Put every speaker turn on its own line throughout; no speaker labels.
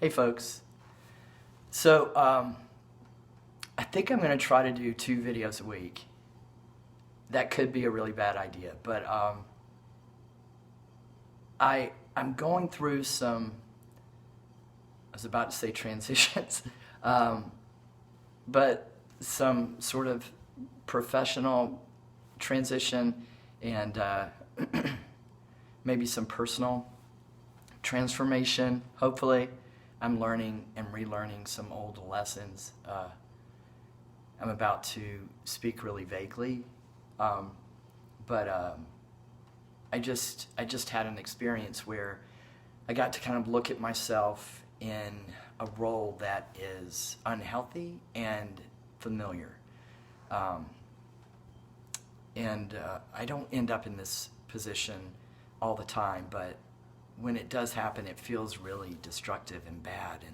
Hey folks. So I think I'm going to try to do 2 videos a week. That could be a really bad idea, but I'm going through some, I was about to say transitions, but some sort of professional transition and maybe some personal transformation. Hopefully I'm learning and relearning some old lessons. I'm about to speak really vaguely, but I just had an experience where I got to kind of look at myself in a role that is unhealthy and familiar. I don't end up in this position all the time, but when it does happen, it feels really destructive and bad.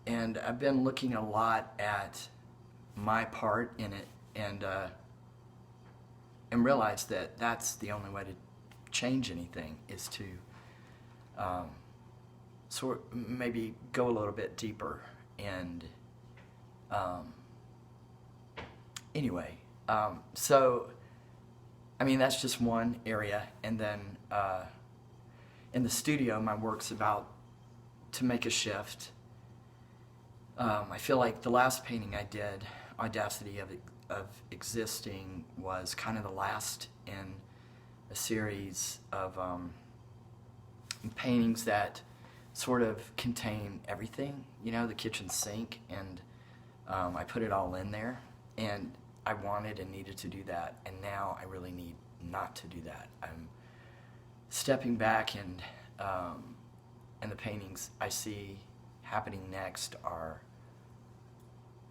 And I've been looking a lot at my part in it, and realized that that's the only way to change anything, is to maybe go a little bit deeper. And anyway, so I mean, that's just one area. And then in the studio, my work's about to make a shift. I feel like the last painting I did, Audacity of Existing, was kind of the last in a series of paintings that sort of contain everything, you know, the kitchen sink, and I put it all in there, and I wanted and needed to do that, and now I really need not to do that. I'm stepping back, and the paintings I see happening next are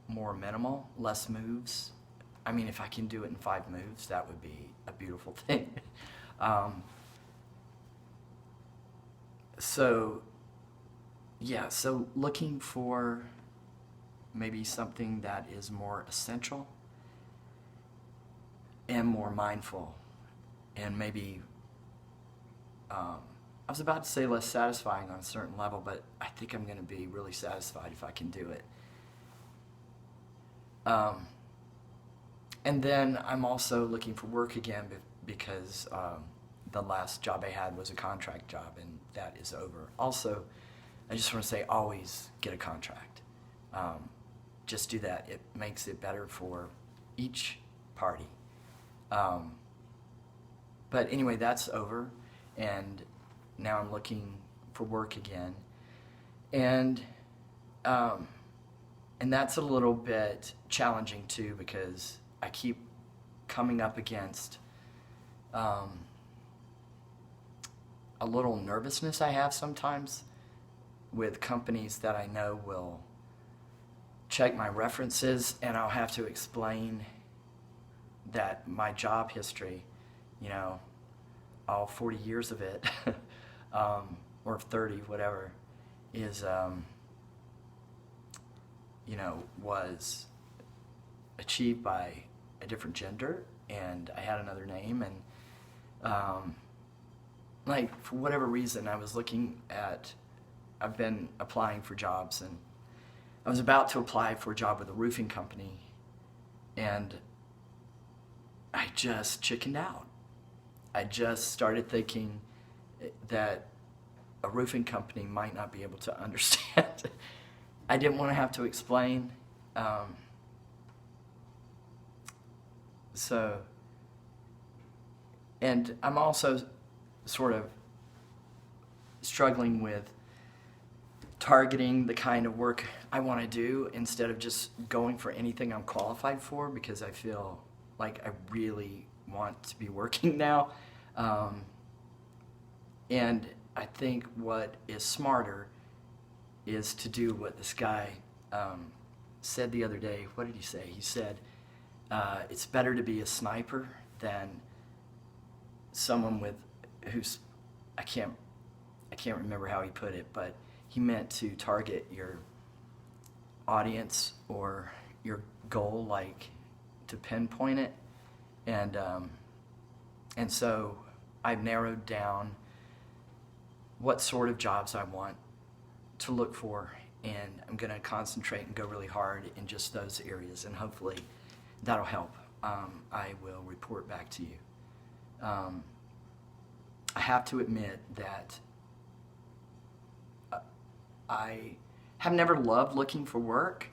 more minimal, less moves. I mean, if I can do it in 5 moves, that would be a beautiful thing. So looking for maybe something that is more essential and more mindful, and maybe I was about to say less satisfying on a certain level, but I think I'm going to be really satisfied if I can do it. And then I'm also looking for work again because the last job I had was a contract job, and that is over. Also, I just want to say, always get a contract. Just do that. It makes it better for each party. But anyway, that's over, and now I'm looking for work again. And that's a little bit challenging too, because I keep coming up against a little nervousness I have sometimes with companies that I know will check my references, and I'll have to explain that my job history, you know, all 40 years of it, or 30, whatever, is, you know, was achieved by a different gender, and I had another name, and like, for whatever reason, I've been applying for jobs, and I was about to apply for a job with a roofing company, and I just chickened out. I just started thinking that a roofing company might not be able to understand. I didn't want to have to explain. And I'm also sort of struggling with targeting the kind of work I want to do instead of just going for anything I'm qualified for, because I feel like I really want to be working now. And I think what is smarter is to do what this guy said the other day. What did he say? He said, it's better to be a sniper than someone who's, I can't remember how he put it, but he meant to target your audience or your goal, like to pinpoint it. And so I've narrowed down what sort of jobs I want to look for, and I'm going to concentrate and go really hard in just those areas, and hopefully that'll help. I will report back to you. I have to admit that I have never loved looking for work,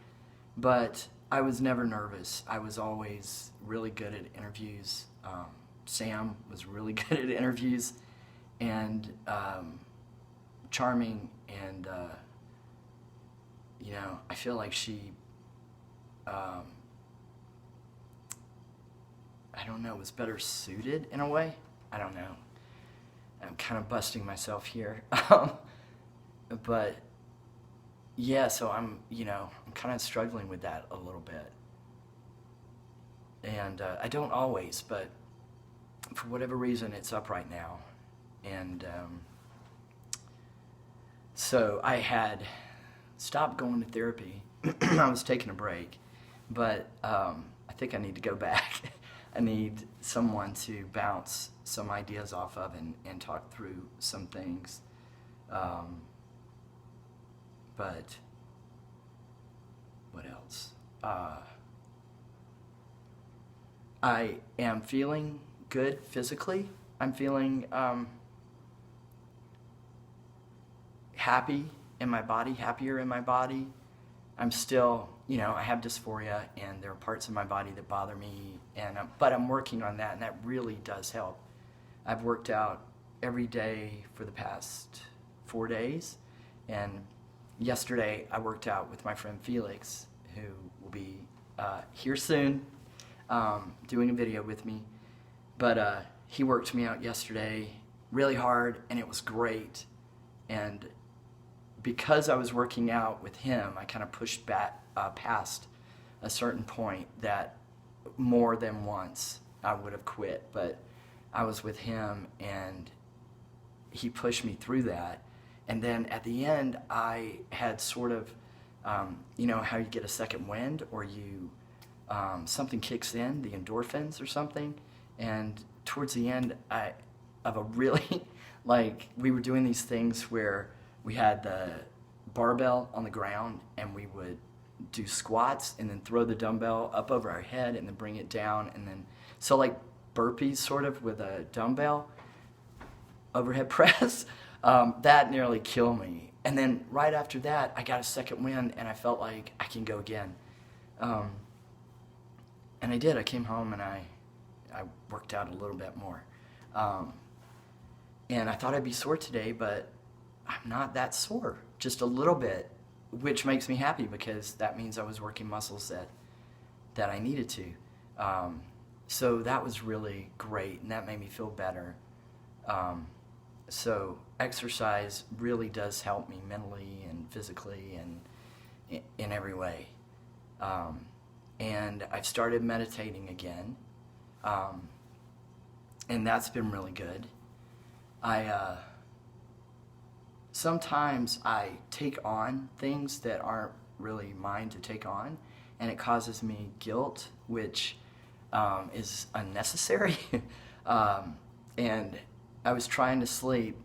but I was never nervous. I was always really good at interviews. Sam was really good at interviews, and charming, and I feel like she, I don't know, was better suited in a way. I don't know. I'm kind of busting myself here. But yeah, so I'm kind of struggling with that a little bit. And I don't always, but for whatever reason, it's up right now. And so I had stopped going to therapy. I was taking a break, but I think I need to go back. I need someone to bounce some ideas off of and talk through some things. But what else? I am feeling good physically. I'm feeling happy in my body, happier in my body. I'm still, I have dysphoria, and there are parts of my body that bother me, but I'm working on that, and that really does help. I've worked out every day for the past 4 days, and yesterday I worked out with my friend Felix, who will be here soon, doing a video with me. But he worked me out yesterday really hard, and it was great. And because I was working out with him, I kind of pushed back past a certain point that more than once I would have quit. But I was with him, and he pushed me through that. And then at the end, I had sort of, how you get a second wind, or something kicks in, the endorphins or something. And towards the end of a really, we were doing these things where we had the barbell on the ground, and we would do squats and then throw the dumbbell up over our head and then bring it down, and then, so like burpees sort of with a dumbbell, overhead press. That nearly killed me. And then right after that, I got a second wind, and I felt like I can go again. And I did. I came home, and I worked out a little bit more. And I thought I'd be sore today, but I'm not that sore, just a little bit, which makes me happy, because that means I was working muscles that I needed to. So that was really great, and that made me feel better. So exercise really does help me mentally and physically and in every way. And I've started meditating again, and that's been really good. Sometimes I take on things that aren't really mine to take on, and it causes me guilt, which is unnecessary. And I was trying to sleep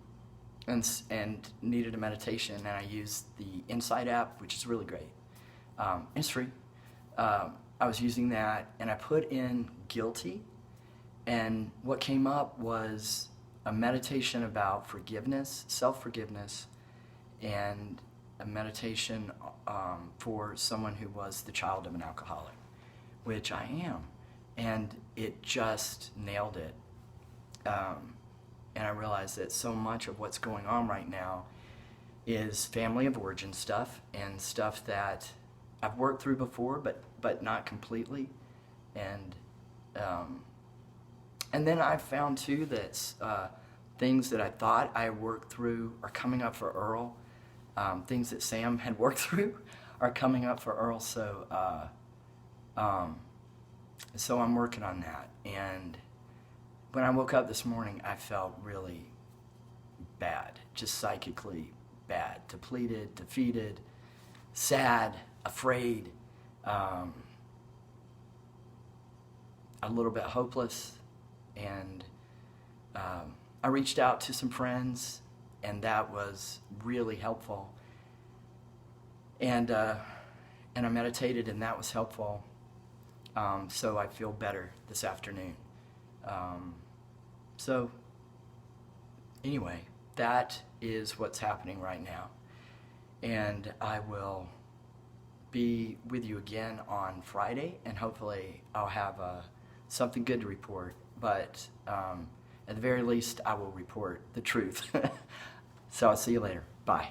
and needed a meditation, and I used the Insight app, which is really great. It's free. I was using that, and I put in guilty, and what came up was a meditation about forgiveness, self-forgiveness, and a meditation for someone who was the child of an alcoholic, which I am. And it just nailed it. And I realized that so much of what's going on right now is family of origin stuff, and stuff that I've worked through before, but not completely. And then I found too that things that I thought I worked through are coming up for Earl. Things that Sam had worked through are coming up for Earl. So I'm working on that. And when I woke up this morning, I felt really bad, just psychically bad, depleted, defeated, sad, afraid, a little bit hopeless. And I reached out to some friends, and that was really helpful. And I meditated, and that was helpful. So I feel better this afternoon. So anyway, that is what's happening right now. And I will be with you again on Friday, and hopefully I'll have something good to report. But at the very least, I will report the truth. So I'll see you later. Bye.